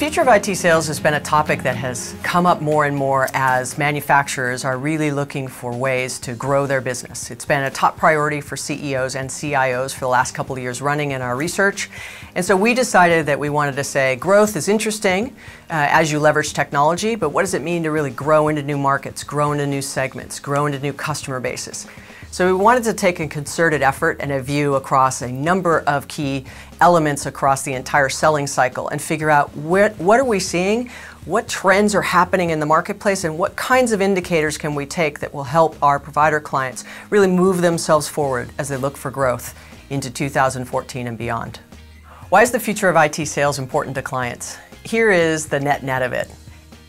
future of IT sales has been a topic that has come up more and more as manufacturers are really looking for ways to grow their business. It's been a top priority for CEOs and CIOs for the last couple of years running in our research. And so we decided that we wanted to say growth is interesting as you leverage technology, but what does it mean to really grow into new markets, grow into new segments, grow into new customer bases? So we wanted to take a concerted effort and a view across a number of key elements across the entire selling cycle and figure out what are we seeing, what trends are happening in the marketplace, and what kinds of indicators can we take that will help our provider clients really move themselves forward as they look for growth into 2014 and beyond. Why is the future of IT sales important to clients? Here is the net of it.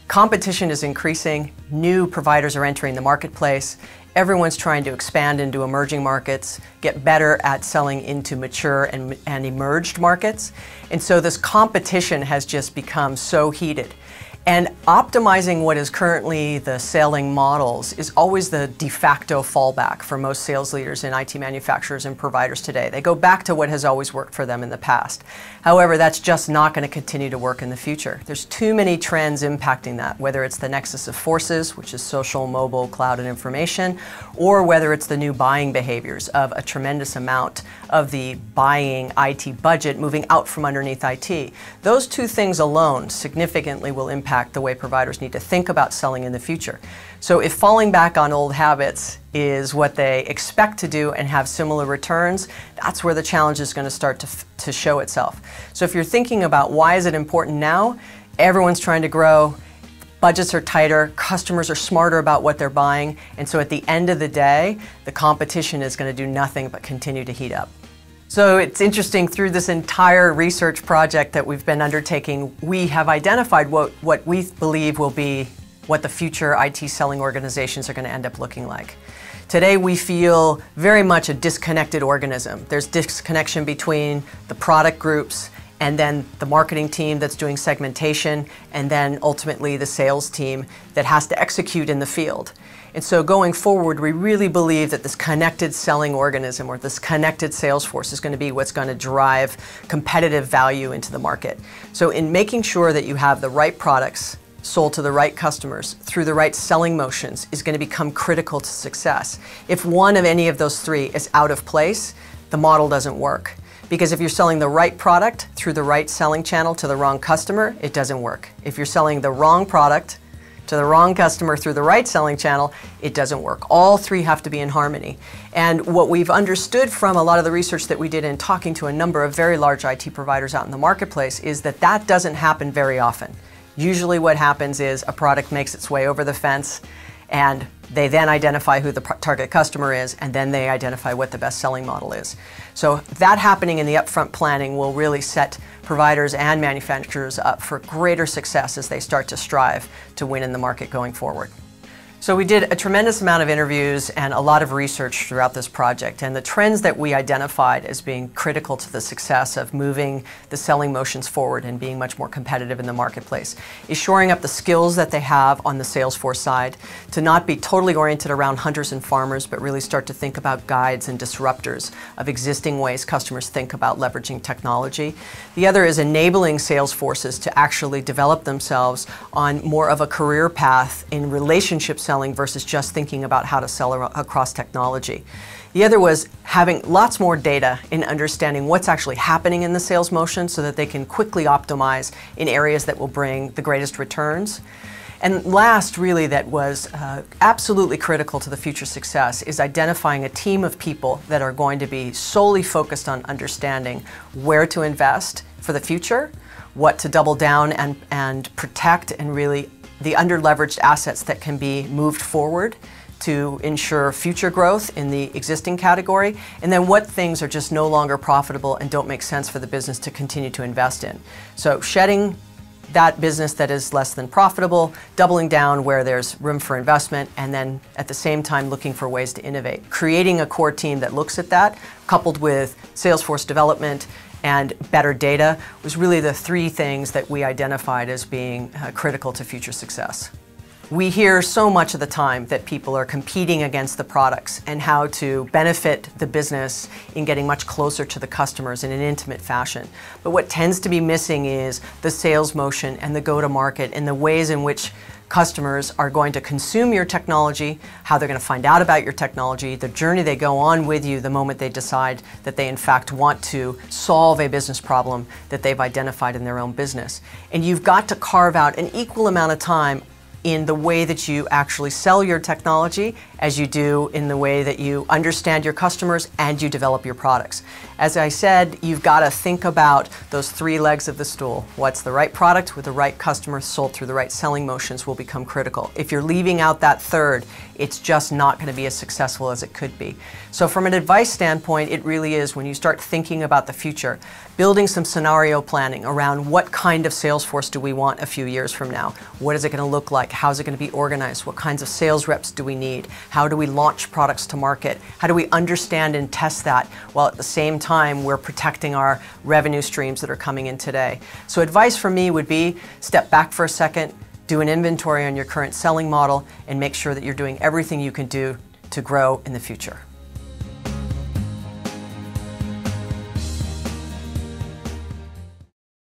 Competition is increasing, new providers are entering the marketplace, everyone's trying to expand into emerging markets, get better at selling into mature and emerged markets. And so this competition has just become so heated. And optimizing what is currently the selling models is always the de facto fallback for most sales leaders in IT manufacturers and providers today. They go back to what has always worked for them in the past. However, that's just not going to continue to work in the future. There's too many trends impacting that, whether it's the nexus of forces, which is social, mobile, cloud, and information, or whether it's the new buying behaviors of a tremendous amount of the buying IT budget moving out from underneath IT. Those two things alone significantly will impact the way providers need to think about selling in the future. So if falling back on old habits is what they expect to do and have similar returns, that's where the challenge is going to start to show itself. So if you're thinking about why is it important now, everyone's trying to grow, budgets are tighter, customers are smarter about what they're buying, and so at the end of the day, the competition is going to do nothing but continue to heat up. So it's interesting, through this entire research project that we've been undertaking, we have identified what we believe will be what the future IT selling organizations are going to end up looking like. Today we feel very much a disconnected organism. There's disconnection between the product groups and then the marketing team that's doing segmentation, and then ultimately the sales team that has to execute in the field. And so going forward, we really believe that this connected selling organism or this connected sales force is going to be what's going to drive competitive value into the market. So in making sure that you have the right products sold to the right customers through the right selling motions is going to become critical to success. If one of any of those three is out of place, the model doesn't work. Because if you're selling the right product through the right selling channel to the wrong customer, it doesn't work. If you're selling the wrong product to the wrong customer through the right selling channel, it doesn't work. All three have to be in harmony. And what we've understood from a lot of the research that we did in talking to a number of very large IT providers out in the marketplace is that that doesn't happen very often. Usually what happens is a product makes its way over the fence, and they then identify who the target customer is, and then they identify what the best selling model is. So that happening in the upfront planning will really set providers and manufacturers up for greater success as they start to strive to win in the market going forward. So we did a tremendous amount of interviews and a lot of research throughout this project, and the trends that we identified as being critical to the success of moving the selling motions forward and being much more competitive in the marketplace is shoring up the skills that they have on the Salesforce side, to not be totally oriented around hunters and farmers, but really start to think about guides and disruptors of existing ways customers think about leveraging technology. The other is enabling sales forces to actually develop themselves on more of a career path in relationship selling versus just thinking about how to sell across technology. The other was having lots more data in understanding what's actually happening in the sales motion so that they can quickly optimize in areas that will bring the greatest returns. And last, really, that was absolutely critical to the future success is identifying a team of people that are going to be solely focused on understanding where to invest for the future, what to double down and protect, and really the under-leveraged assets that can be moved forward to ensure future growth in the existing category, and then what things are just no longer profitable and don't make sense for the business to continue to invest in. So shedding that business that is less than profitable, doubling down where there's room for investment, and then at the same time looking for ways to innovate. Creating a core team that looks at that, coupled with Salesforce development and better data, was really the three things that we identified as being critical to future success. We hear so much of the time that people are competing against the products and how to benefit the business in getting much closer to the customers in an intimate fashion. But what tends to be missing is the sales motion and the go-to-market and the ways in which customers are going to consume your technology, how they're going to find out about your technology, the journey they go on with you the moment they decide that they in fact want to solve a business problem that they've identified in their own business. And you've got to carve out an equal amount of time in the way that you actually sell your technology as you do in the way that you understand your customers and you develop your products. As I said, you've got to think about those three legs of the stool. What's the right product with the right customer sold through the right selling motions will become critical. If you're leaving out that third, it's just not going to be as successful as it could be. So from an advice standpoint, it really is when you start thinking about the future, building some scenario planning around what kind of sales force do we want a few years from now? What is it going to look like? How's it going to be organized? What kinds of sales reps do we need? How do we launch products to market? How do we understand and test that while at the same time we're protecting our revenue streams that are coming in today? So advice from me would be step back for a second, do an inventory on your current selling model, and make sure that you're doing everything you can do to grow in the future.